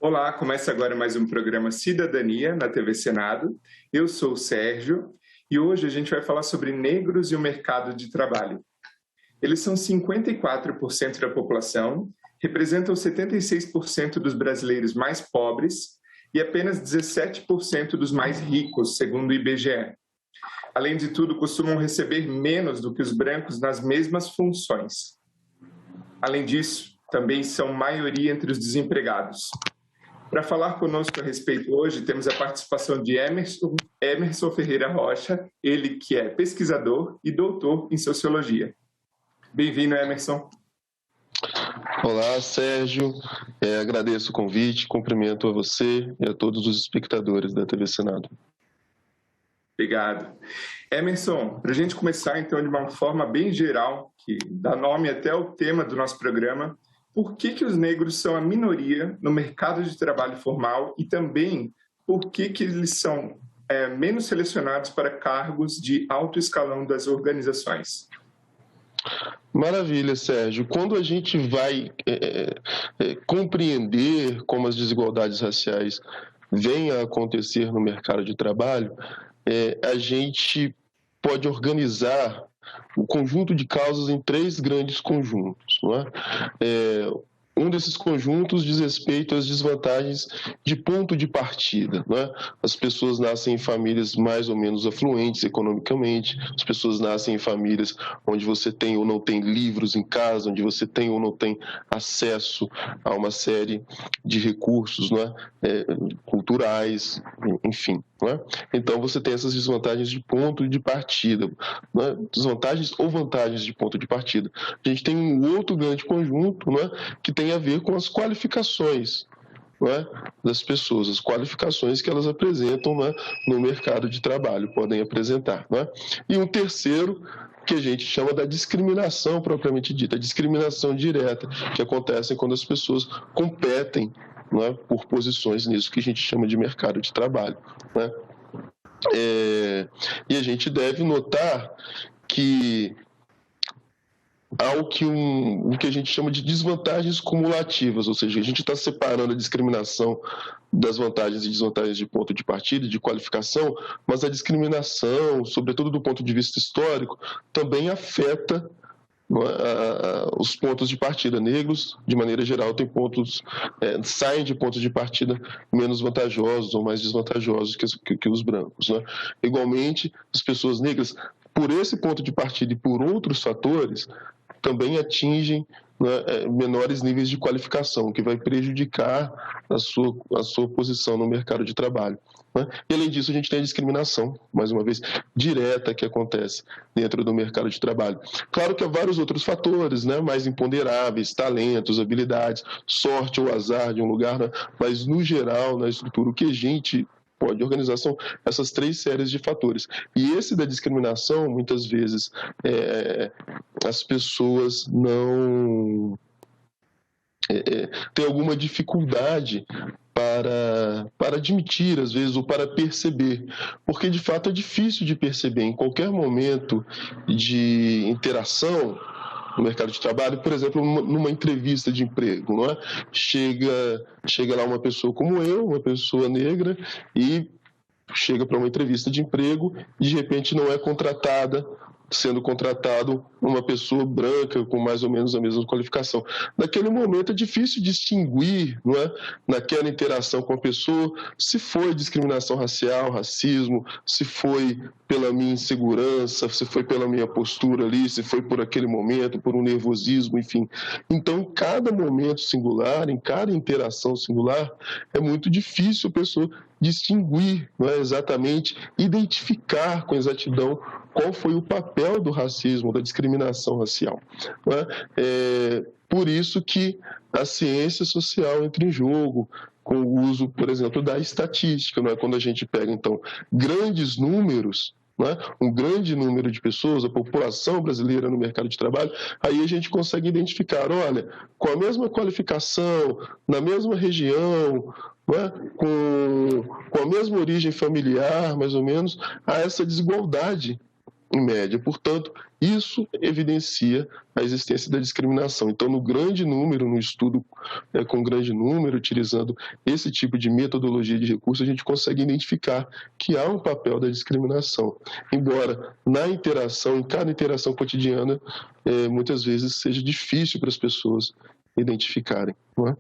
Olá, começa agora mais um programa Cidadania na TV Senado. Eu sou o Sérgio e hoje a gente vai falar sobre negros e o mercado de trabalho. Eles são 54% da população, representam 76% dos brasileiros mais pobres e apenas 17% dos mais ricos, segundo o IBGE. Além de tudo, costumam receber menos do que os brancos nas mesmas funções. Além disso, também são maioria entre os desempregados. Para falar conosco a respeito hoje, temos a participação de Emerson Ferreira Rocha, ele que é pesquisador e doutor em Sociologia. Bem-vindo, Emerson. Olá, Sérgio. Agradeço o convite, cumprimento a você e a todos os espectadores da TV Senado. Obrigado. Emerson, para a gente começar então de uma forma bem geral, que dá nome até ao tema do nosso programa, por que os negros são a minoria no mercado de trabalho formal e também por que eles são menos selecionados para cargos de alto escalão das organizações? Maravilha, Sérgio. Quando a gente vai compreender como as desigualdades raciais vêm a acontecer no mercado de trabalho, a gente pode organizar o conjunto de causas em três grandes conjuntos. Não é? Um desses conjuntos diz respeito às desvantagens de ponto de partida. Não é? As pessoas nascem em famílias mais ou menos afluentes economicamente, as pessoas nascem em famílias onde você tem ou não tem livros em casa, onde você tem ou não tem acesso a uma série de recursos, não é? Culturais, enfim. Não é? Então você tem essas desvantagens de ponto de partida, não é? Desvantagens ou vantagens de ponto de partida. A gente tem um outro grande conjunto, não é? Que tem a ver com as qualificações, não é? Das pessoas, as qualificações que elas apresentam, não é? No mercado de trabalho, podem apresentar. Não é? E um terceiro, que a gente chama da discriminação propriamente dita, a discriminação direta, que acontece quando as pessoas competem, não é? Por posições nisso que a gente chama de mercado de trabalho. Não é? E a gente deve notar que há o que a gente chama de desvantagens cumulativas, ou seja, a gente está separando a discriminação das vantagens e desvantagens de ponto de partida, de qualificação, mas a discriminação, sobretudo do ponto de vista histórico, também afeta os pontos de partida. Negros, de maneira geral, saem de pontos de partida menos vantajosos ou mais desvantajosos que os brancos. Né? Igualmente, as pessoas negras, por esse ponto de partida e por outros fatores, também atingem, né, menores níveis de qualificação, que vai prejudicar a sua posição no mercado de trabalho. Né? E, além disso, a gente tem a discriminação, mais uma vez, direta que acontece dentro do mercado de trabalho. Claro que há vários outros fatores, né, mais imponderáveis, talentos, habilidades, sorte ou azar de um lugar, né, mas, no geral, na estrutura, o que a gente pode organizar são essas três séries de fatores. E esse da discriminação, muitas vezes, as pessoas não têm alguma dificuldade para admitir, às vezes, ou para perceber, porque, de fato, é difícil de perceber em qualquer momento de interação no mercado de trabalho, por exemplo, numa entrevista de emprego, não é? Chega lá uma pessoa como eu, uma pessoa negra, e chega para uma entrevista de emprego e, de repente, não é contratada, sendo contratado uma pessoa branca com mais ou menos a mesma qualificação. Naquele momento é difícil distinguir, não é, naquela interação com a pessoa, se foi discriminação racial, racismo, se foi pela minha insegurança, se foi pela minha postura ali, se foi por aquele momento, por um nervosismo, enfim. Então, em cada momento singular, em cada interação singular, é muito difícil a pessoa distinguir, não é, exatamente, identificar com exatidão qual foi o papel do racismo, da discriminação racial. Não é? Por isso que a ciência social entra em jogo, com o uso, por exemplo, da estatística. Não é? Quando a gente pega, então, grandes números, não é? Um grande número de pessoas, a população brasileira no mercado de trabalho, aí a gente consegue identificar, olha, com a mesma qualificação, na mesma região, não é? Com a mesma origem familiar, mais ou menos, há essa desigualdade em média. Portanto, isso evidencia a existência da discriminação. Então, no grande número, no estudo com grande número, utilizando esse tipo de metodologia de recurso, a gente consegue identificar que há um papel da discriminação. Embora na interação, em cada interação cotidiana, muitas vezes seja difícil para as pessoas identificarem, não é?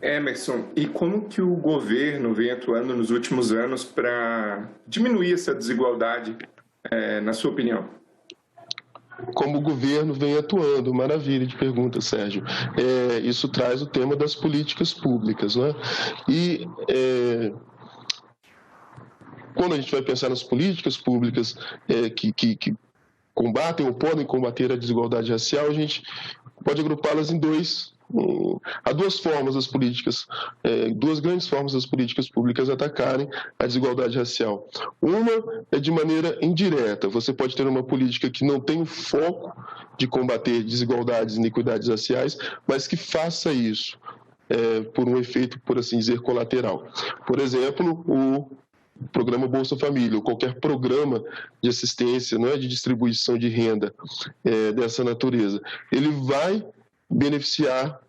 Emerson, e como que o governo vem atuando nos últimos anos para diminuir essa desigualdade, na sua opinião? Como o governo vem atuando, maravilha de pergunta, Sérgio. Isso traz o tema das políticas públicas, né? E quando a gente vai pensar nas políticas públicas que combatem ou podem combater a desigualdade racial, a gente pode agrupá-las em há duas formas das políticas, duas grandes formas das políticas públicas atacarem a desigualdade racial. Uma é de maneira indireta. Você pode ter uma política que não tem o foco de combater desigualdades e iniquidades raciais, mas que faça isso por um efeito, por assim dizer, colateral. Por exemplo, o programa Bolsa Família, ou qualquer programa de assistência, não é, de distribuição de renda dessa natureza. Ele vai beneficiar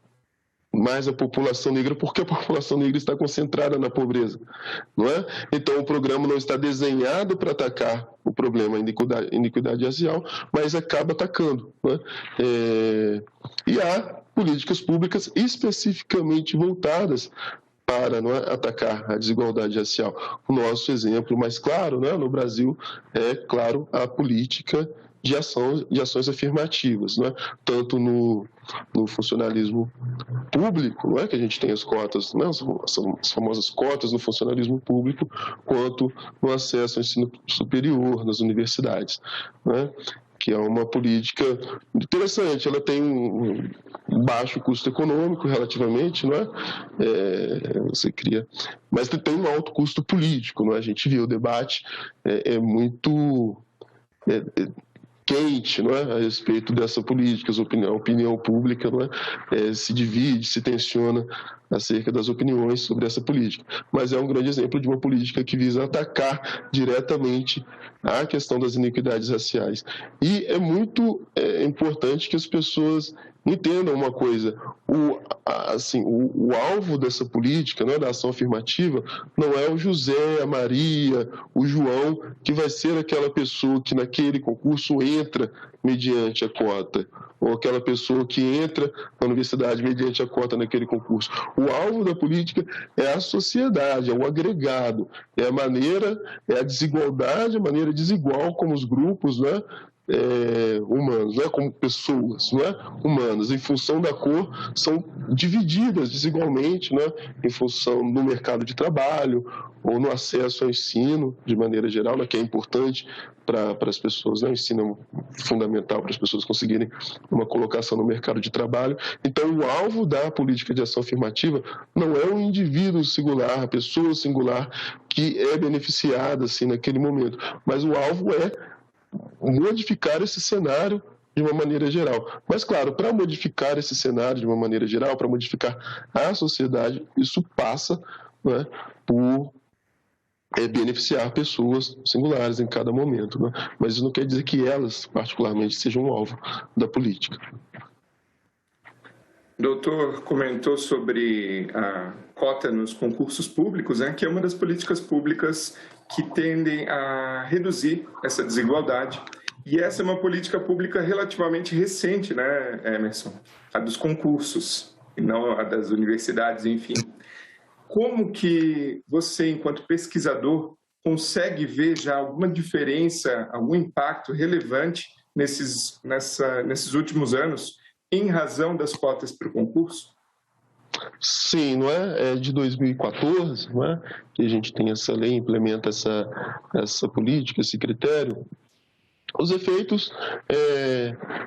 mais a população negra, porque a população negra está concentrada na pobreza, não é? Então, o programa não está desenhado para atacar o problema iniquidade racial, mas acaba atacando, não é? E há políticas públicas especificamente voltadas para atacar a desigualdade racial. O nosso exemplo mais claro, né, no Brasil é, claro, a política de ações afirmativas, né? Tanto no funcionalismo público, não é, que a gente tem as cotas, né, as famosas cotas no funcionalismo público, quanto no acesso ao ensino superior nas universidades, né? Que é uma política interessante. Ela tem um baixo custo econômico relativamente, não é? Você cria, mas tem um alto custo político, não é? A gente viu o debate muito quente, não é, a respeito dessa política. A opinião pública, não é, se divide, se tensiona acerca das opiniões sobre essa política. Mas é um grande exemplo de uma política que visa atacar diretamente a questão das iniquidades raciais. E é muito importante que as pessoas entendam uma coisa: o alvo dessa política, né, da ação afirmativa, não é o José, a Maria, o João, que vai ser aquela pessoa que naquele concurso entra mediante a cota, ou aquela pessoa que entra na universidade mediante a cota naquele concurso. O alvo da política é a sociedade, é o agregado, é a desigualdade, a maneira desigual como os grupos, né, humanos, né, como pessoas, né, humanas, em função da cor, são divididas desigualmente, né, em função do mercado de trabalho ou no acesso ao ensino, de maneira geral, né, que é importante para as pessoas, né, o ensino é fundamental para as pessoas conseguirem uma colocação no mercado de trabalho. Então, o alvo da política de ação afirmativa não é um indivíduo singular, a pessoa singular que é beneficiada assim, naquele momento, mas o alvo é modificar esse cenário de uma maneira geral. Mas, claro, para modificar esse cenário de uma maneira geral, para modificar a sociedade, isso passa, né, por beneficiar pessoas singulares em cada momento, né? Mas isso não quer dizer que elas, particularmente, sejam um alvo da política. O doutor comentou sobre a cota nos concursos públicos, né, que é uma das políticas públicas que tendem a reduzir essa desigualdade. E essa é uma política pública relativamente recente, né, Emerson? A dos concursos, e não a das universidades, enfim. Como que você, enquanto pesquisador, consegue ver já alguma diferença, algum impacto relevante nesses últimos anos, em razão das cotas para o concurso? Sim, não é? É de 2014, não é? Que a gente tem essa lei, implementa essa política, esse critério. Os efeitos,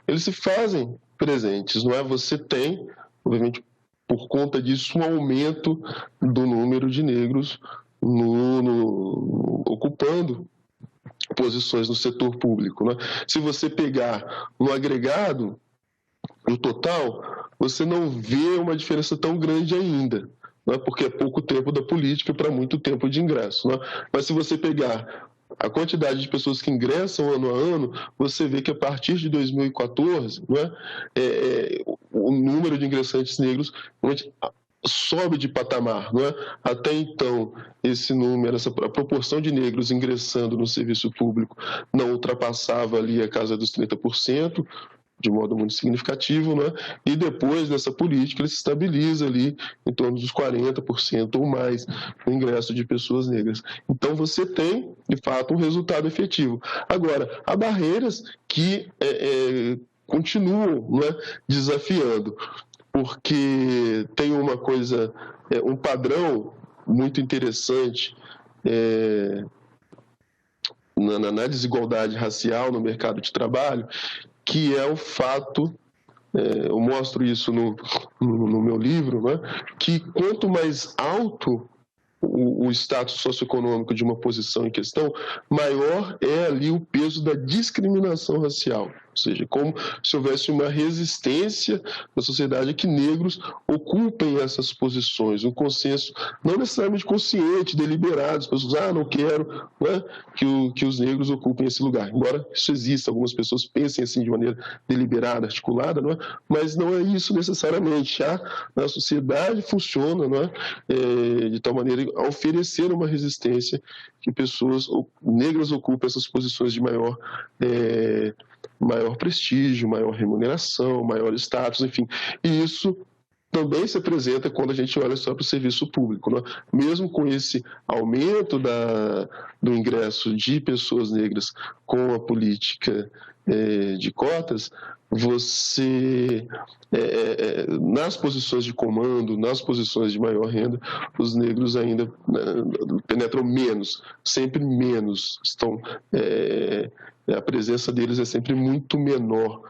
eles se fazem presentes, não é? Você tem, obviamente, por conta disso, um aumento do número de negros ocupando posições no setor público, né? Se você pegar no agregado, no total, você não vê uma diferença tão grande ainda, né? Porque é pouco tempo da política para muito tempo de ingresso, né? Mas se você pegar a quantidade de pessoas que ingressam ano a ano, você vê que a partir de 2014, né, o número de ingressantes negros sobe de patamar, não é? Até então, esse número, a proporção de negros ingressando no serviço público não ultrapassava ali a casa dos 30%, de modo muito significativo, né? E depois dessa política ele se estabiliza ali em torno dos 40% ou mais no ingresso de pessoas negras. Então você tem, de fato, um resultado efetivo. Agora, há barreiras que continuam, né, desafiando, porque tem uma coisa, um padrão muito interessante na desigualdade racial no mercado de trabalho, que é o fato, eu mostro isso no meu livro, né, que quanto mais alto o status socioeconômico de uma posição em questão, maior é ali o peso da discriminação racial. Ou seja, como se houvesse uma resistência na sociedade a que negros ocupem essas posições, um consenso não necessariamente consciente, deliberado, as pessoas, não quero, né, que os negros ocupem esse lugar. Embora isso exista, algumas pessoas pensem assim de maneira deliberada, articulada, não é? Mas não é isso necessariamente. A sociedade funciona, não é? De tal maneira a oferecer uma resistência que pessoas negras ocupem essas posições de maior prestígio, maior remuneração, maior status, enfim. E isso também se apresenta quando a gente olha só para o serviço público, né? Mesmo com esse aumento do ingresso de pessoas negras com a política de cotas, você, nas posições de comando, nas posições de maior renda, os negros ainda penetram menos, sempre menos, a presença deles é sempre muito menor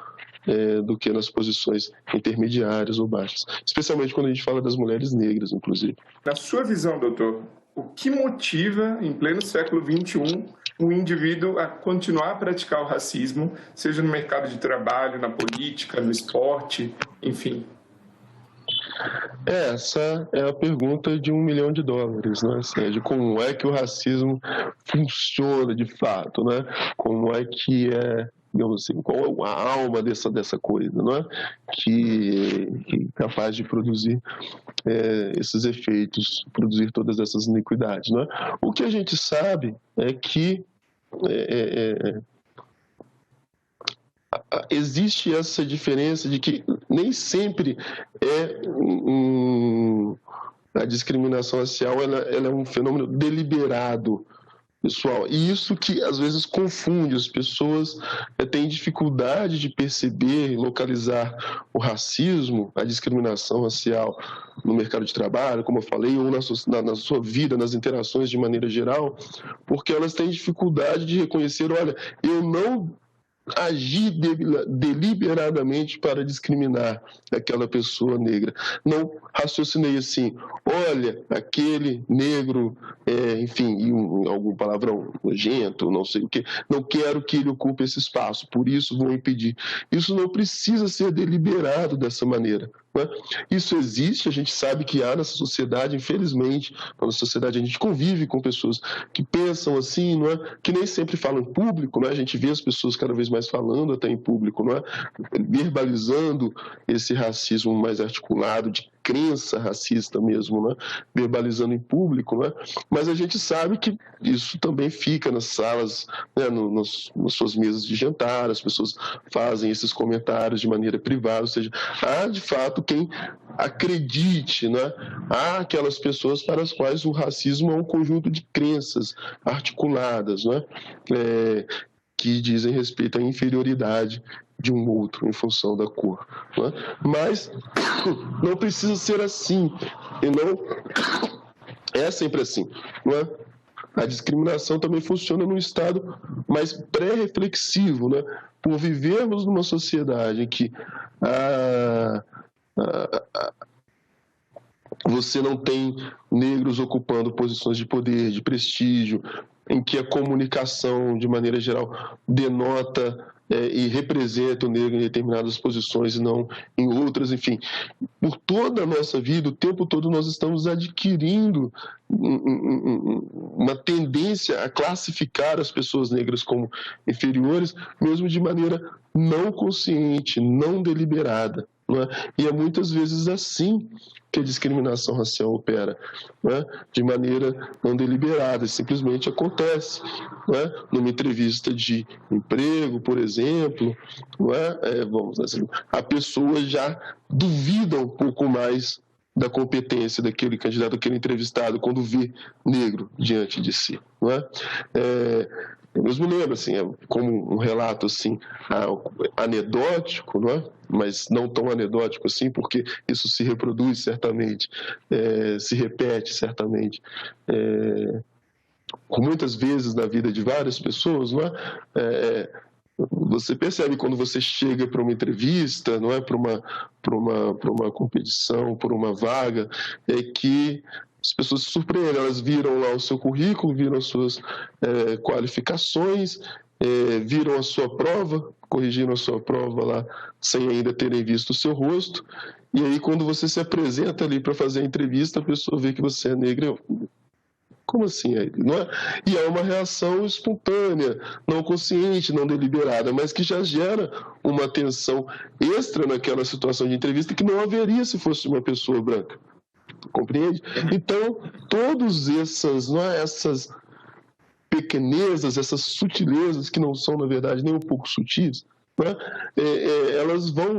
do que nas posições intermediárias ou baixas, especialmente quando a gente fala das mulheres negras, inclusive. Na sua visão, doutor, o que motiva, em pleno século XXI, um indivíduo a continuar a praticar o racismo, seja no mercado de trabalho, na política, no esporte, enfim? Essa é a pergunta de $1 milhão, né? Seja, como é que o racismo funciona de fato, né? Como é que digamos assim, qual é a alma dessa coisa, não é? Que é capaz de produzir esses efeitos, produzir todas essas iniquidades, não é? O que a gente sabe é que existe essa diferença de que nem sempre a discriminação racial ela é um fenômeno deliberado, pessoal. E isso que às vezes confunde, as pessoas têm dificuldade de perceber, localizar o racismo, a discriminação racial no mercado de trabalho, como eu falei, ou na sua vida, nas interações de maneira geral, porque elas têm dificuldade de reconhecer, olha, eu não agi deliberadamente para discriminar aquela pessoa negra. Não raciocinei assim, olha, aquele negro, enfim, algum palavrão nojento, não sei o quê, não quero que ele ocupe esse espaço, por isso vou impedir. Isso não precisa ser deliberado dessa maneira. Né? Isso existe, a gente sabe que há nessa sociedade, infelizmente, na nossa sociedade a gente convive com pessoas que pensam assim, não é? Que nem sempre falam em público, não é? A gente vê as pessoas cada vez mais falando até em público, não é? Verbalizando esse racismo mais articulado, de crença racista mesmo, né? Verbalizando em público, né? Mas a gente sabe que isso também fica nas salas, né? nas suas mesas de jantar, as pessoas fazem esses comentários de maneira privada, ou seja, há de fato quem acredite, né? Há aquelas pessoas para as quais o racismo é um conjunto de crenças articuladas, né? Que dizem respeito à inferioridade de um outro em função da cor. Né? Mas não precisa ser assim, e não é sempre assim. Né? A discriminação também funciona num estado mais pré-reflexivo, né? Por vivermos numa sociedade em que você não tem negros ocupando posições de poder, de prestígio, em que a comunicação, de maneira geral, denota e representa o negro em determinadas posições e não em outras, enfim. Por toda a nossa vida, o tempo todo nós estamos adquirindo uma tendência a classificar as pessoas negras como inferiores, mesmo de maneira não consciente, não deliberada. Não é? E é muitas vezes assim que a discriminação racial opera, não é? De maneira não deliberada, simplesmente acontece. Não é? Numa entrevista de emprego, por exemplo, não é? Vamos assim, a pessoa já duvida um pouco mais da competência daquele candidato, daquele entrevistado, quando vê negro diante de si. Não é? Eu mesmo lembro, assim, como um relato assim, anedótico, não é? Mas não tão anedótico assim, porque isso se reproduz certamente, se repete certamente, muitas vezes na vida de várias pessoas, não é? Você percebe quando você chega para uma entrevista, não é, para uma competição, por uma vaga, que as pessoas se surpreendem, elas viram lá o seu currículo, viram as suas qualificações, viram a sua prova, corrigiram a sua prova lá sem ainda terem visto o seu rosto, e aí quando você se apresenta ali para fazer a entrevista, a pessoa vê que você é negra. Como assim? Não é? E é uma reação espontânea, não consciente, não deliberada, mas que já gera uma tensão extra naquela situação de entrevista que não haveria se fosse uma pessoa branca. Compreende? Então, todas essas pequenezas, essas sutilezas que não são, na verdade, nem um pouco sutis, né? Elas vão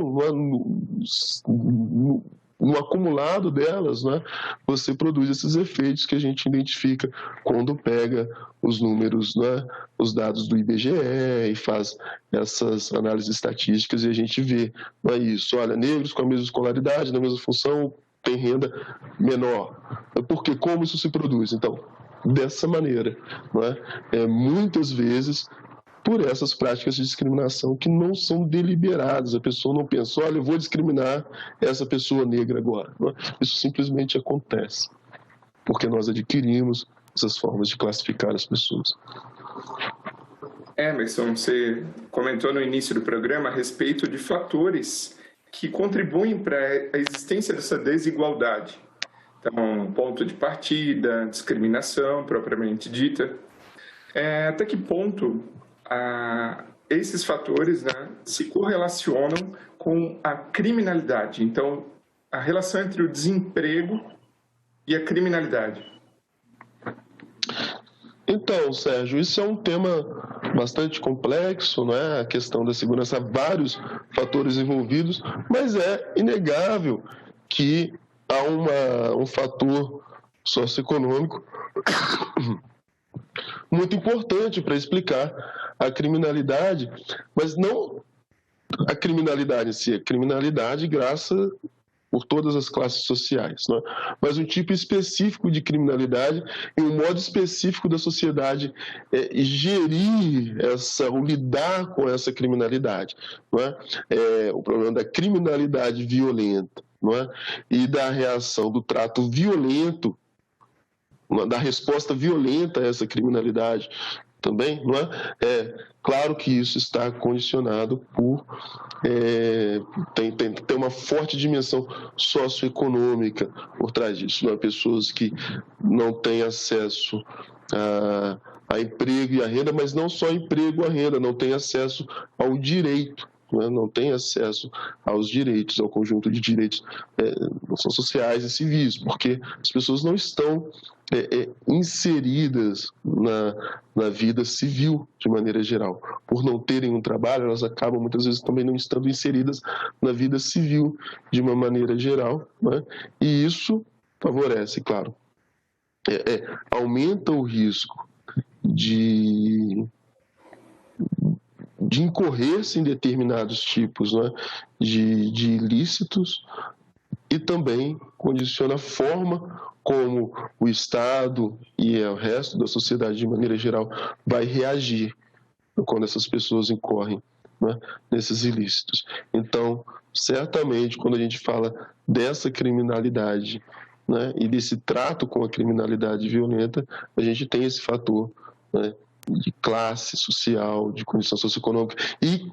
no acumulado delas, né, você produz esses efeitos que a gente identifica quando pega os números, né, os dados do IBGE e faz essas análises estatísticas e a gente vê, não é isso, olha, negros com a mesma escolaridade, na mesma função, têm renda menor. Porque como isso se produz? Então, dessa maneira, não é? Muitas vezes por essas práticas de discriminação que não são deliberadas. A pessoa não pensa, olha, eu vou discriminar essa pessoa negra agora. Isso simplesmente acontece, porque nós adquirimos essas formas de classificar as pessoas. Emerson, você comentou no início do programa a respeito de fatores que contribuem para a existência dessa desigualdade. Então, ponto de partida, discriminação propriamente dita. Até que ponto esses fatores, né, se correlacionam com a criminalidade? Então, a relação entre o desemprego e a criminalidade. Então, Sérgio, isso é um tema bastante complexo, não é? A questão da segurança, há vários fatores envolvidos, mas é inegável que há um fator socioeconômico muito importante para explicar a criminalidade, mas não a criminalidade em si, a criminalidade graças por todas as classes sociais, né? Mas um tipo específico de criminalidade e um modo específico da sociedade gerir ou lidar com essa criminalidade, não é? O problema da criminalidade violenta, não é? E da reação do trato violento, da resposta violenta a essa criminalidade também, não é? Claro que isso está condicionado por tem uma forte dimensão socioeconômica por trás disso, não é? Pessoas que não têm acesso a emprego e a renda, mas não só emprego e a renda, não têm acesso ao direito, não tem acesso aos direitos, ao conjunto de direitos não são sociais e civis, porque as pessoas não estão inseridas na vida civil de maneira geral. Por não terem um trabalho, elas acabam muitas vezes também não estando inseridas na vida civil de uma maneira geral, né? E isso favorece, claro, aumenta o risco de incorrer-se em determinados tipos, né, de ilícitos, e também condiciona a forma como o Estado e o resto da sociedade, de maneira geral, vai reagir quando essas pessoas incorrem, né, nesses ilícitos. Então, certamente, quando a gente fala dessa criminalidade, né, e desse trato com a criminalidade violenta, a gente tem esse fator, né, de classe social, de condição socioeconômica e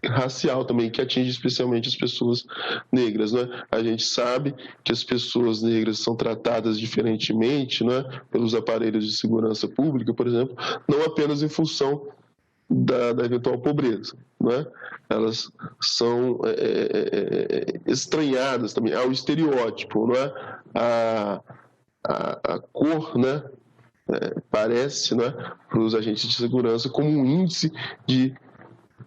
racial também, que atinge especialmente as pessoas negras, né? A gente sabe que as pessoas negras são tratadas diferentemente, né, pelos aparelhos de segurança pública, por exemplo, não apenas em função da eventual pobreza, né? Elas são estranhadas também ao estereótipo, né? A cor, né, parece, né, para os agentes de segurança como um índice de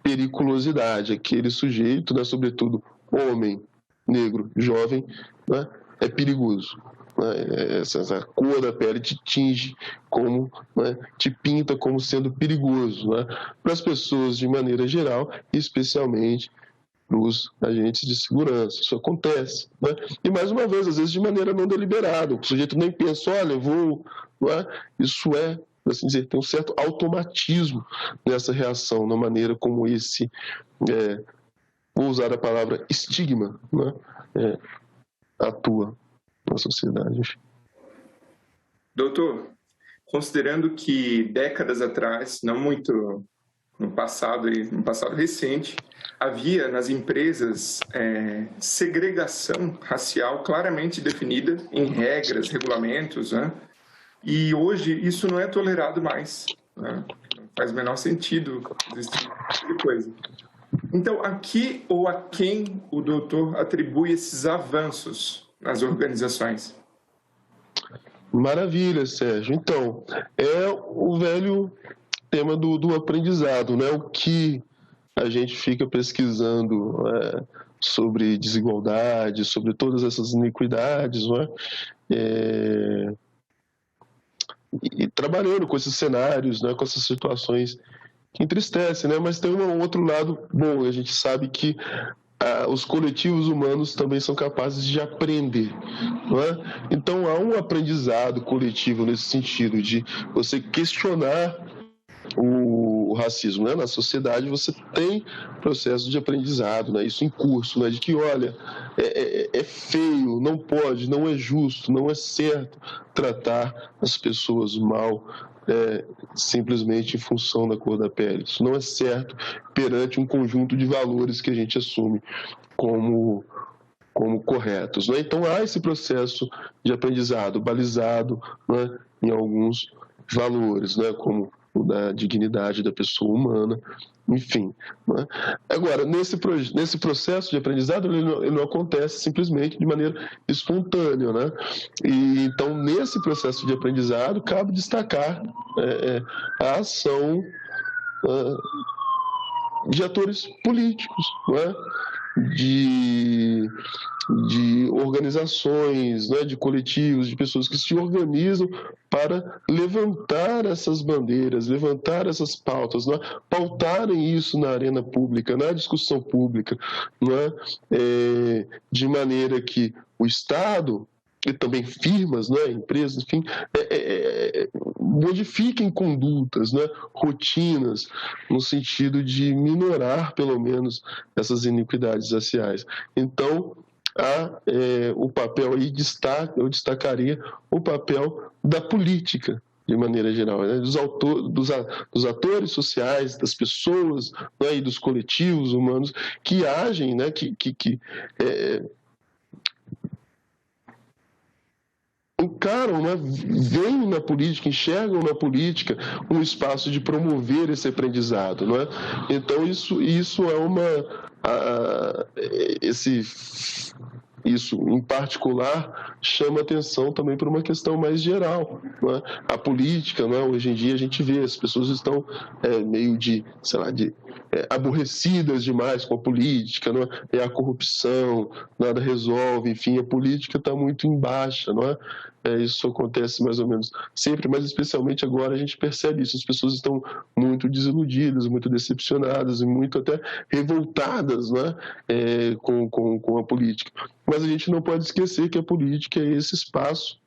periculosidade. Aquele sujeito, né, sobretudo homem, negro, jovem, né, é perigoso. Né? Essa cor da pele te tinge como, né, te pinta como sendo perigoso, né, para as pessoas de maneira geral, e especialmente para os agentes de segurança. Isso acontece. Né? E, mais uma vez, às vezes de maneira não deliberada. O sujeito nem pensa, olha, eu vou... Né? Isso assim dizer, tem um certo automatismo nessa reação, na maneira como esse, vou usar a palavra estigma, né, atua na sociedade. Doutor, considerando que décadas atrás, não muito no passado recente, havia nas empresas segregação racial claramente definida em regras, regulamentos, né? E hoje isso não é tolerado mais, né? Não faz o menor sentido existir esse tipo de coisa. Então, a que ou a quem o doutor atribui esses avanços nas organizações? Maravilha, Sérgio. Então, é o velho tema do aprendizado, né? O que a gente fica pesquisando sobre desigualdade, sobre todas essas iniquidades, não é? E trabalhando com esses cenários, né, com essas situações que entristecem, né? Mas tem um outro lado bom. A gente sabe que os coletivos humanos também são capazes de aprender, não é? Então há um aprendizado coletivo nesse sentido de você questionar o racismo, né? Na sociedade você tem processo de aprendizado, né? Isso em curso, né? De que, olha, é feio, não pode, não é justo, não é certo tratar as pessoas mal simplesmente em função da cor da pele. Isso não é certo perante um conjunto de valores que a gente assume como corretos, né? Então há esse processo de aprendizado balizado, né, em alguns valores, né, como o da dignidade da pessoa humana, enfim. Né? Agora, nesse processo de aprendizado, ele não acontece simplesmente de maneira espontânea, né? E então, nesse processo de aprendizado, cabe destacar a ação de atores políticos, né? de organizações, né, de coletivos, de pessoas que se organizam para levantar essas bandeiras, levantar essas pautas, né, pautarem isso na arena pública, na discussão pública, né, de maneira que o Estado e também firmas, né, empresas, enfim, modifiquem condutas, né, rotinas, no sentido de minorar, pelo menos, essas iniquidades raciais. Então, o papel aí eu destacaria o papel da política, de maneira geral, né, dos atores sociais, das pessoas, né, e dos coletivos humanos que agem, né, que encaram, né, veem na política, enxergam na política um espaço de promover esse aprendizado, não é? Então isso isso, em particular, chama atenção também para uma questão mais geral. Não é? A política, não é? Hoje em dia, a gente vê, as pessoas estão meio aborrecidas demais com a política, não é? A corrupção, nada resolve, enfim, a política está muito em baixa, não é? Isso acontece mais ou menos sempre, mas especialmente agora a gente percebe isso. As pessoas estão muito desiludidas, muito decepcionadas e muito até revoltadas, né, com a política. Mas a gente não pode esquecer que a política é esse espaço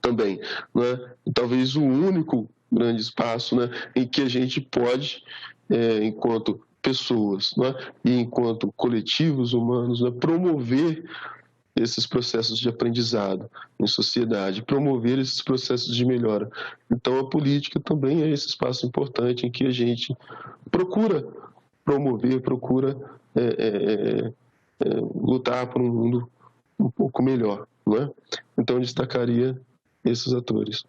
também, né? E talvez o único grande espaço, né, em que a gente pode, enquanto pessoas, né, e enquanto coletivos humanos, né, promover esses processos de aprendizado em sociedade, promover esses processos de melhora. Então, a política também é esse espaço importante em que a gente procura promover, procura lutar por um mundo um pouco melhor, não é? Então, eu destacaria esses atores.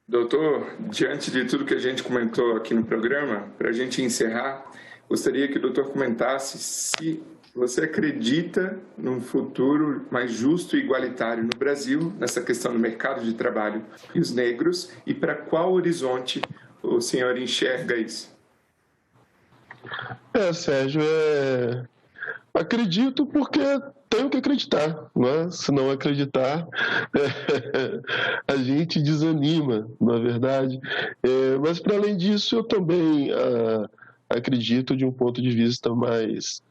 Doutor, diante de tudo que a gente comentou aqui no programa, para a gente encerrar, gostaria que o doutor comentasse se você acredita num futuro mais justo e igualitário no Brasil, nessa questão do mercado de trabalho e os negros, e para qual horizonte o senhor enxerga isso? Sérgio, acredito porque tenho que acreditar, né? Se não acreditar, a gente desanima, na verdade. Mas, para além disso, eu também acredito de um ponto de vista mais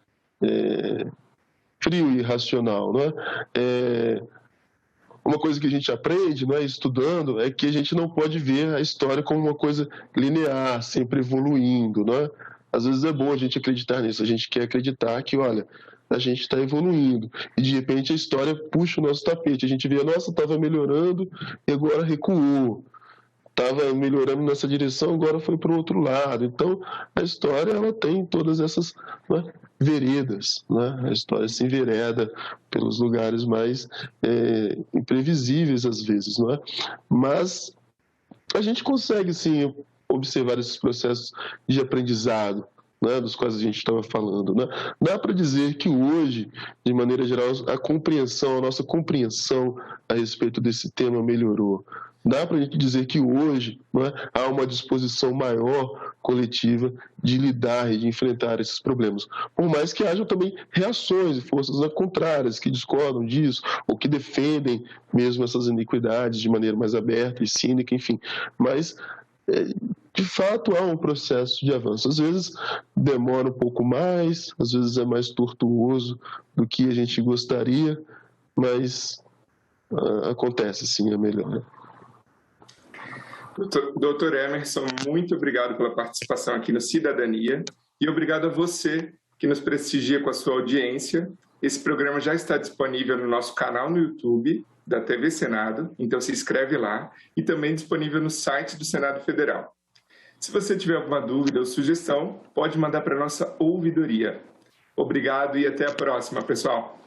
frio e racional, né? Uma coisa que a gente aprende, né, estudando, é que a gente não pode ver a história como uma coisa linear, sempre evoluindo, né? Às vezes é bom a gente acreditar nisso, a gente quer acreditar que, olha, a gente está evoluindo, e de repente a história puxa o nosso tapete, a gente vê, nossa, estava melhorando e agora recuou, estava melhorando nessa direção, agora foi para o outro lado. Então, a história ela tem todas essas, né, veredas, né? A história se envereda pelos lugares mais imprevisíveis às vezes, não é? Mas a gente consegue, sim, observar esses processos de aprendizado, né, dos quais a gente estava falando, né? Dá para dizer que hoje, de maneira geral, a nossa compreensão a respeito desse tema melhorou. Dá para a gente dizer que hoje, né, há uma disposição maior coletiva de lidar e de enfrentar esses problemas. Por mais que hajam também reações e forças contrárias que discordam disso, ou que defendem mesmo essas iniquidades de maneira mais aberta e cínica, enfim. Mas de fato há um processo de avanço. Às vezes demora um pouco mais, às vezes é mais tortuoso do que a gente gostaria, mas acontece sim, é melhor. Doutor Emerson, muito obrigado pela participação aqui no Cidadania e obrigado a você que nos prestigia com a sua audiência. Esse programa já está disponível no nosso canal no YouTube da TV Senado, então se inscreve lá, e também disponível no site do Senado Federal. Se você tiver alguma dúvida ou sugestão, pode mandar para a nossa ouvidoria. Obrigado e até a próxima, pessoal!